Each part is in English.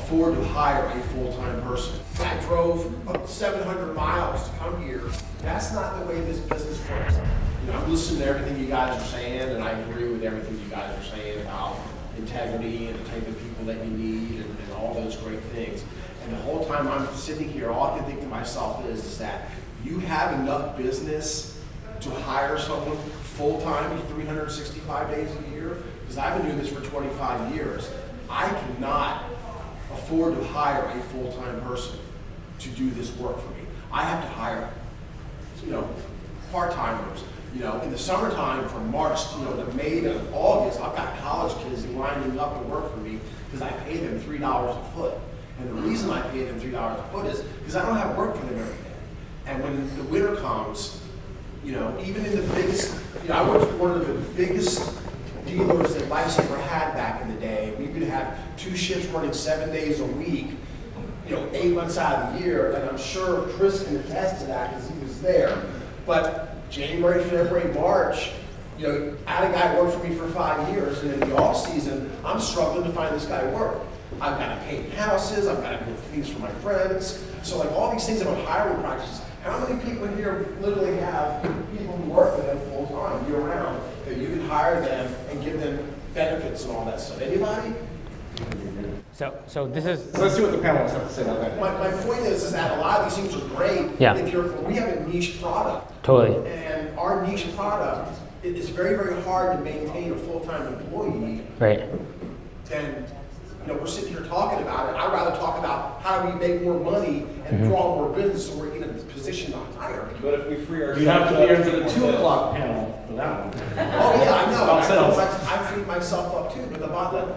afford to hire a full-time person. I drove 700 miles to come here. That's not the way this business works. You know, I'm listening to everything you guys are saying, and I agree with everything you guys are saying about integrity and the type of people that you need and all those great things. And the whole time I'm sitting here, all I can think to myself is that you have enough business to hire someone full-time 365 days a year? Because I've been doing this for 25 years. I cannot afford to hire a full-time person to do this work for me. I have to hire, part-timers. In the summertime from March, to May to August, I've got college kids lining up to work for me because I pay them $3 a foot. And the reason I pay them $3 a foot is because I don't have work for them every day. And when the winter comes, even in the biggest, I worked for one of the biggest dealers that Life's ever had back in the day. We could have 2 shifts running 7 days a week, 8 months out of the year, and I'm sure Chris can attest to that because he was there. But January, February, March, I had a guy work for me for 5 years, and in the off season, I'm struggling to find this guy work. I've got to paint houses, I've got to do things for my friends. So like all these things about hiring practices, how many people here literally have people who work with them full time, year round, that you can hire them and give them benefits and all that stuff? Anybody? So this is. So let's see what the panelists have to say about that. My point is that a lot of these things are great. Yeah. We have a niche product. Totally. And our niche product, it is very, very hard to maintain a full-time employee. Right. And we're sitting here talking about it. I'd rather talk about how do we make more money and draw more business so we're in a position to hire people. But if we free ourselves, You have to be here for the 2 o'clock panel for that one. Oh yeah, I know. Sales. I freed myself up too. But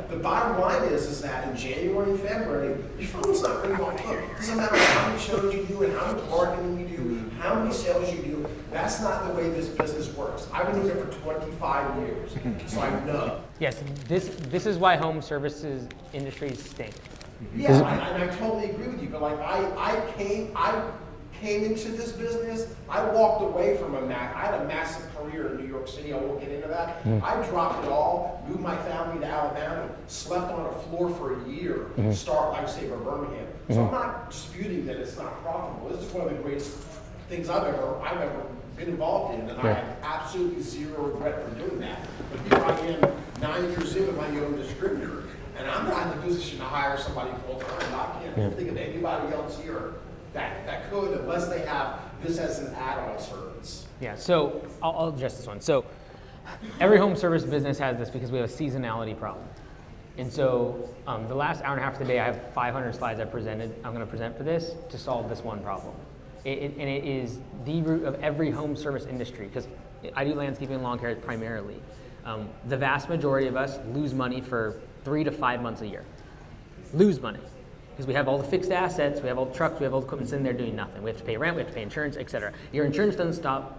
the bottom line is that in January and February, your phone's not ringing off the hook. It doesn't matter how many shows you do and how much marketing you do, how many sales you do. That's not the way this business works. I've been doing it for 25 years, so I know. Yes, this is why home services industries stink. Yeah, and I totally agree with you. But like I came into this business. I walked away from I had a massive career in New York City. I won't get into that. I dropped it all, moved my family to Alabama, slept on a floor for a year, start Lifesaver Birmingham. So I'm not disputing that it's not profitable. This is one of the greatest things I've ever been involved in, and I have absolutely zero regret for doing that. But here I am 9 years in with my own distributor, and I'm not in the position to hire somebody full time. I can't think of anybody else here that could, unless they have this as an add-on service. Yeah, so I'll address this one. So every home service business has this because we have a seasonality problem. And so the last hour and a half of the day, I have 500 slides I'm going to present for this to solve this one problem. And it is the root of every home service industry, because I do landscaping and lawn care primarily. The vast majority of us lose money for 3 to 5 months a year. Lose money. Because we have all the fixed assets, we have all the trucks, we have all the equipment sitting there doing nothing. We have to pay rent, we have to pay insurance, etc. Your insurance doesn't stop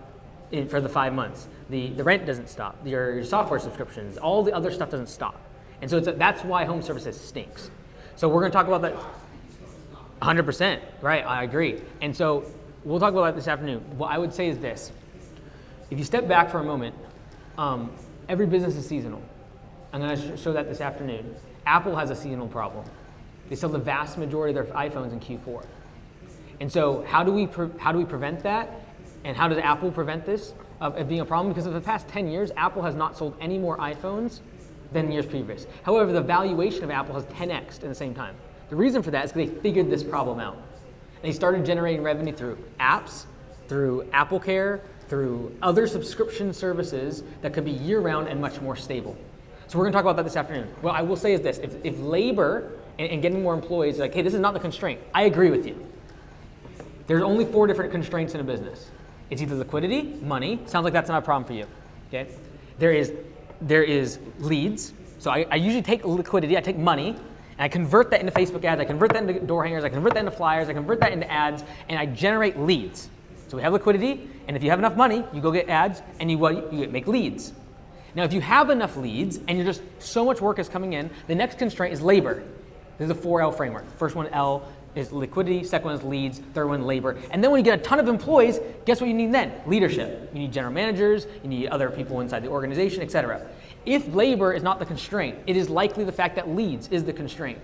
for the 5 months. The rent doesn't stop. Your software subscriptions, all the other stuff doesn't stop. And so that's why home services stinks. So we're going to talk about that 100%, right? I agree. And so we'll talk about that this afternoon. What I would say is this. If you step back for a moment, every business is seasonal. I'm going to show that this afternoon. Apple has a seasonal problem. They sell the vast majority of their iPhones in Q4. And so how do we prevent that? And how does Apple prevent this of being a problem? Because of the past 10 years, Apple has not sold any more iPhones than years previous. However, the valuation of Apple has 10x'd in the same time. The reason for that is because they figured this problem out. And they started generating revenue through apps, through Apple Care, through other subscription services that could be year-round and much more stable. So we're going to talk about that this afternoon. What I will say is this. If labor and getting more employees, like, hey, this is not the constraint. I agree with you. There's only 4 different constraints in a business. It's either liquidity, money. Sounds like that's not a problem for you. Okay. There is leads. So I usually take liquidity, I take money, and I convert that into Facebook ads, I convert that into door hangers, I convert that into flyers, I convert that into ads, and I generate leads. So we have liquidity, and if you have enough money, you go get ads, and you make leads. Now, if you have enough leads, and you're just so much work is coming in, the next constraint is labor. This is the 4L framework. First one, L, is liquidity, second one is leads, third one, labor. And then when you get a ton of employees, guess what you need then? Leadership. You need general managers, you need other people inside the organization, etc. If labor is not the constraint, it is likely the fact that leads is the constraint.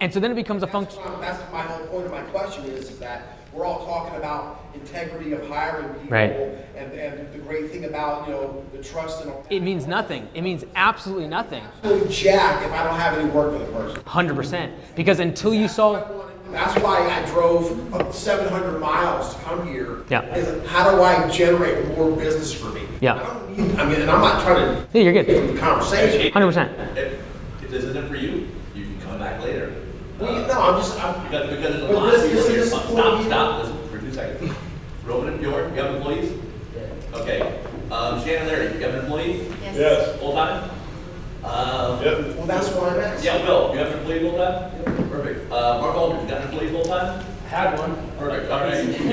And so then it becomes a function. That's my whole point of my question is that we're all talking about integrity of hiring people, Right. and the great thing about, the trust and all. It means nothing. It means absolutely nothing. Jack, if I don't have any work for the person. 100%. Because until you solve, That's why I drove up 700 miles to come here. Yeah. Is how do I generate more business for me? Yeah. And I'm not trying to yeah, you're get good. from the conversation. 100%. If this isn't for you, you can come back later. I'm Because there's a But lot this- of people this here. is Stop, listen for 2 seconds. Roman, you have employees? Okay. Shannon, Larry, you have an employee? Yes. Full time? Well, that's why I'm asking. Yeah, Will, you have an employee full time? Perfect. Mark Aldridge, you got an employee full time? Had one. Perfect, all right. Dennis, you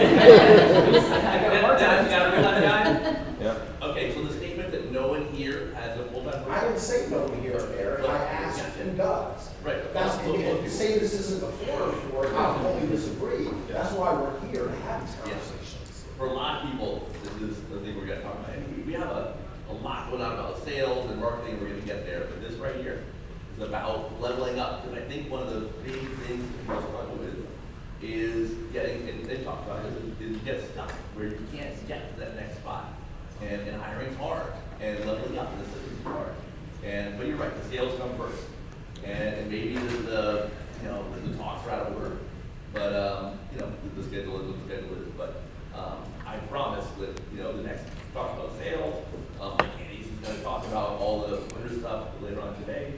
got a full time guy? Yeah. Okay, so the statement that no one here has a full time I person? didn't say no here or there. I asked who does. Right. That's, and to say this isn't the forum for it, I totally disagree. That's why we're here to have these conversations. For a lot of people, this is the thing we're gonna talk about. And we have a lot going on about sales and marketing, we're gonna get there, but this right here is about leveling up. Because I think one of the big things that people struggle with is getting, and they talk about it, is you get stuck where you can't get to that next spot. And hiring's hard, and leveling up in the system is hard. But you're right, the sales come first. And maybe the talks are out of order, but, the schedule is what the schedule is. But I promise that, the next talk about sales, Andy's going to talk about all the winter stuff later on today.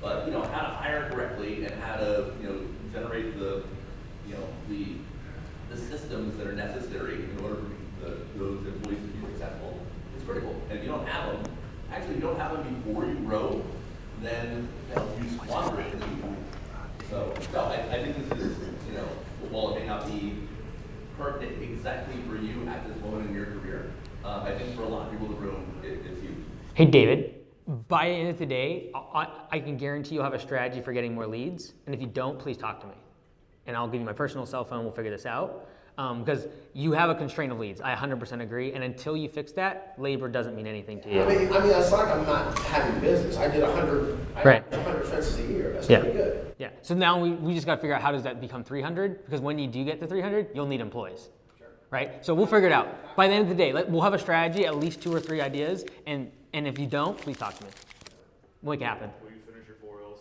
But, how to hire correctly and how to, generate the systems that are necessary in order for those employees to be successful is critical. And if you don't have them, actually, if you don't have them before you grow, then you squander it. So, I think this is, while it may not be pertinent exactly for you at this moment in your career, I think for a lot of people in the room, it's huge. Hey, David, by the end of the day, I can guarantee you'll have a strategy for getting more leads. And if you don't, please talk to me. And I'll give you my personal cell phone. We'll figure this out. Because you have a constraint of leads. I 100% agree. And until you fix that, labor doesn't mean anything to you. I mean, it's like I'm not having business. I did 100 fences a year. That's pretty good. Yeah. So now we just got to figure out how does that become 300? Because when you do get to 300, you'll need employees. Sure. Right? So we'll figure it out. By the end of the day, we'll have a strategy, at least 2 or 3 ideas. And if you don't, please talk to me. We'll make it happen. Will you finish your 4 L's?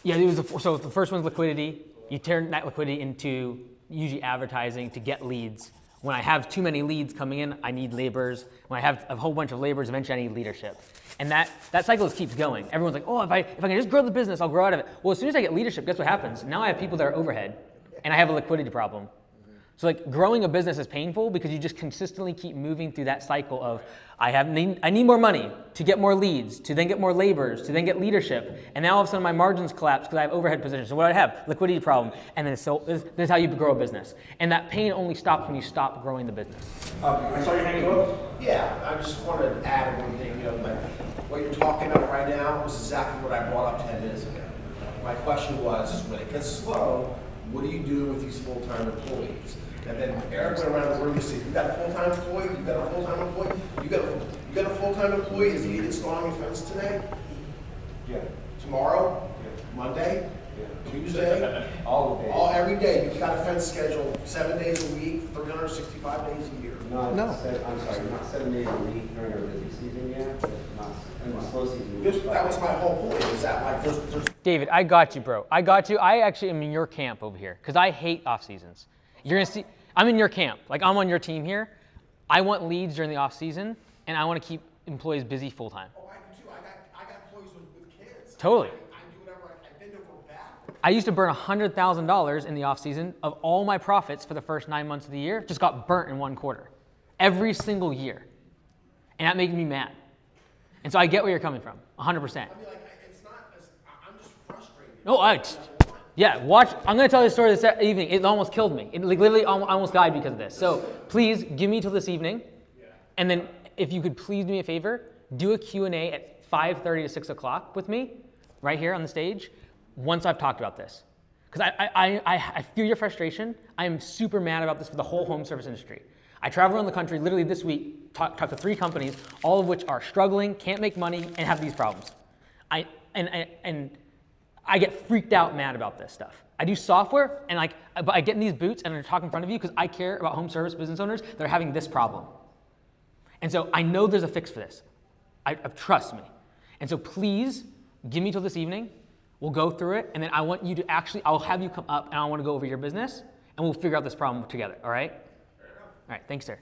Yeah, so the first one's liquidity. You turn that liquidity into usually advertising to get leads. When I have too many leads coming in, I need laborers. When I have a whole bunch of laborers, eventually I need leadership. And that cycle just keeps going. Everyone's like, oh, if I can just grow the business, I'll grow out of it. Well, as soon as I get leadership, guess what happens? Now I have people that are overhead, and I have a liquidity problem. So growing a business is painful because you just consistently keep moving through that cycle of I need more money to get more leads, to then get more laborers, to then get leadership. And now all of a sudden my margins collapse because I have overhead positions. So what do I have? Liquidity problem. And then this is how you grow a business. And that pain only stops when you stop growing the business. I saw your hand go up. Yeah, I just wanted to add one thing, what you're talking about right now was exactly what I brought up 10 minutes ago. My question was, when it gets slow, what do you do with these full-time employees? And then Eric went around the room and said, you got a full-time employee? You got a full-time employee? You got a full-time employee? Is he installing a fence today? Yeah. Tomorrow? Yeah. Monday? Yeah. Tuesday? All the days. Every day. You've got a fence scheduled 7 days a week, 365 days a year. I'm sorry, not 7 days a week during our busy season yet, but not in the slow season. That was my whole point, is that there's David, I got you, bro. I got you. I actually am in your camp over here because I hate off seasons. You're gonna see, I'm in your camp. I'm on your team here. I want leads during the off season, and I want to keep employees busy full time. Oh, I do too. I got employees with kids. Totally. I do whatever I bend over backwards. I used to burn $100,000 in the off season of all my profits for the first 9 months of the year. Just got burnt in 1 quarter, every single year, and that made me mad. And so I get where you're coming from, 100%. I mean, it's not. I'm just frustrated. No, yeah, watch. I'm going to tell this story this evening. It almost killed me. It literally almost died because of this. So please give me till this evening. And then if you could please do me a favor, do a Q&A at 5:30 to 6 o'clock with me right here on the stage once I've talked about this. Because I feel your frustration. I am super mad about this for the whole home service industry. I travel around the country literally this week, talk to 3 companies, all of which are struggling, can't make money, and have these problems. I get freaked out mad about this stuff. I do software, and like, but I get in these boots and I talk in front of you because I care about home service business owners that are having this problem. And so I know there's a fix for this. Trust me. And so please give me till this evening. We'll go through it, and then I want you to actually, I'll have you come up and I want to go over your business, and we'll figure out this problem together, all right? All right, thanks, sir.